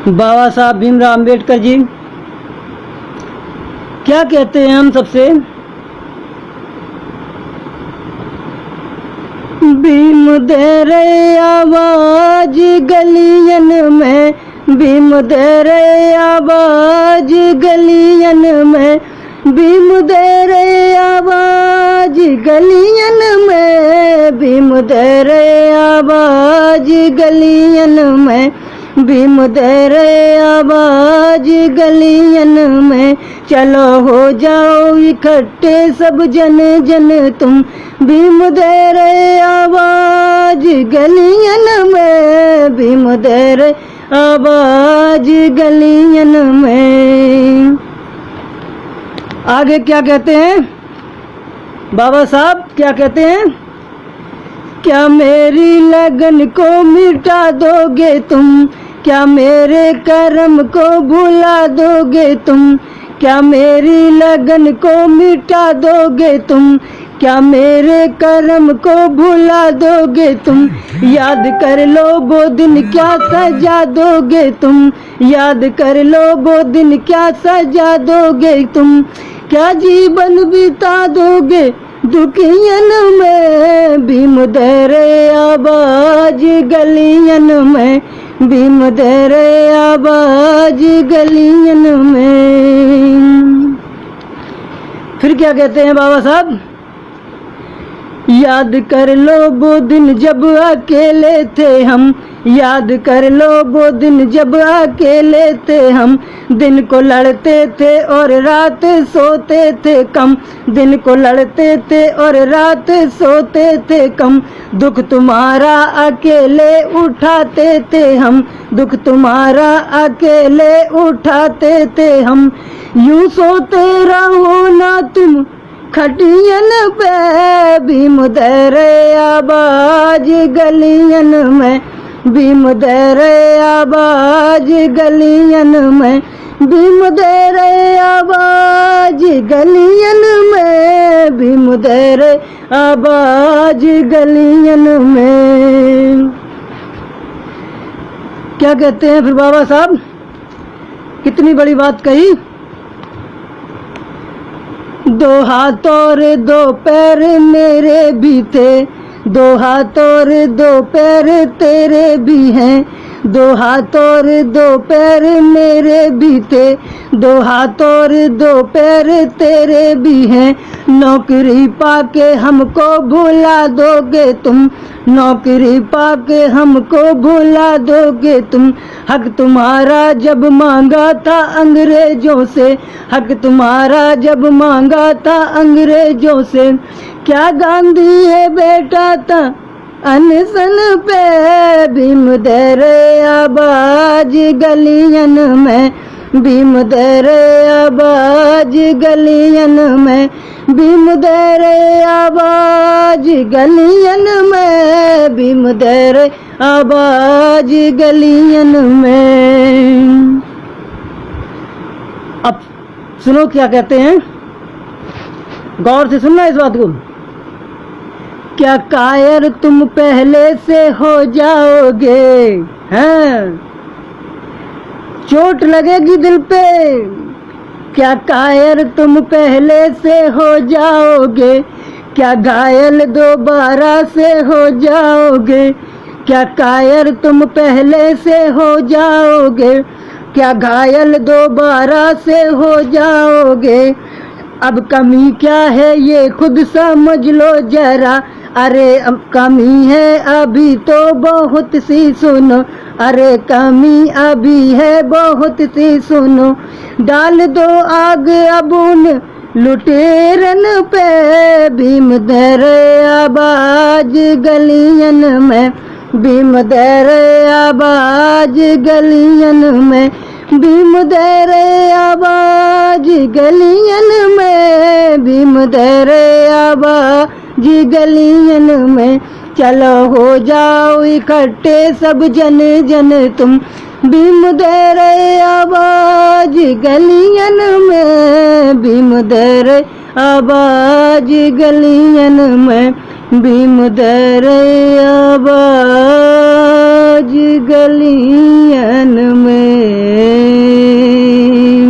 बाबा साहब भीमराव अम्बेडकर जी क्या कहते हैं हम सबसे? भीम दे रे आवाज गलियन में, भीम दे रे आवाज गलियन में, भीम दे रे आवाज गलियन में, भीम दे रे आवाज गलियन में, भीम दे रे आवाज गलियन में। चलो हो जाओ इकट्ठे सब जन जन तुम, भीम दे रे आवाज गलियन में, भीम दे रे आवाज गलियन में। आगे क्या कहते हैं बाबा साहब? क्या कहते हैं? क्या मेरी लगन को मिटा दोगे तुम, क्या मेरे कर्म को भुला दोगे तुम, क्या मेरी लगन को मिटा दोगे तुम, क्या मेरे कर्म को भुला दोगे तुम। याद कर लो वो दिन क्या सजा दोगे तुम, याद कर लो वो दिन क्या सजा दोगे तुम। क्या जीवन बिता दोगे दुखियन में, भीम दे रे आवाज गलियन में, भीम दे रे आवाज गलियन में। फिर क्या कहते हैं बाबा साहब? याद कर लो वो दिन जब अकेले थे हम, याद कर लो वो दिन जब अकेले थे हम, दिन को लड़ते थे और रात सोते थे कम, दिन को लड़ते थे और रात सोते थे कम। दुख तुम्हारा अकेले उठाते थे हम, दुख तुम्हारा अकेले उठाते थे हम। यूं सोते रहो ना तुम खटियन पे, भीम दे रे आवाज गलियन में, भीम दे रे आवाज गलियन में, भीम दे रे आवाज गलियन में, भीम दे रे आवाज गलियन में। क्या कहते हैं फिर बाबा साहब? कितनी बड़ी बात कही। दो हाथ और दो पैर मेरे भी थे, दो हाथ और दो पैर तेरे भी हैं, दो हाथ और दो पैर मेरे भी थे, दो हाथ और दो पैर तेरे भी हैं। नौकरी पाके हमको भुला दोगे तुम, नौकरी पाके हमको भुला दोगे तुम। हक तुम्हारा जब मांगा था अंग्रेजों से, हक तुम्हारा जब मांगा था अंग्रेजों से। क्या गांधी है बेटा था अनशन पे, भीम दे रे आवाज गलियन में, भीम दे रे आवाज गलियन में, भीम दे रे आवाज गलियन में, भीम दे रे आवाज गलियन में। अब सुनो क्या कहते हैं, गौर से सुनना इस बात को। क्या कायर तुम पहले से हो जाओगे, हैं? चोट लगेगी दिल पे। क्या कायर तुम पहले से हो जाओगे, क्या घायल दोबारा से हो जाओगे। क्या कायर तुम पहले से हो जाओगे, क्या घायल दोबारा से हो जाओगे। अब कमी क्या है ये खुद समझ लो जरा, अरे अब कमी है अभी तो बहुत सी सुनो, अरे कमी अभी है बहुत सी सुनो। डाल दो आग अब उन लुटेरन पे, भीम दे रे आवाज गलियन में, भीम दे रे आवाज गलियन में, भीम दे रे आवाज गलियन में, भीम दे रे आवाज गलियन में। चलो हो जाओ इकट्ठे सब जन जन तुम, भीम दे रे आवाज गलियन में, भीम दे रे आवाज गलियन में, भीम दे रे आवाज गलियन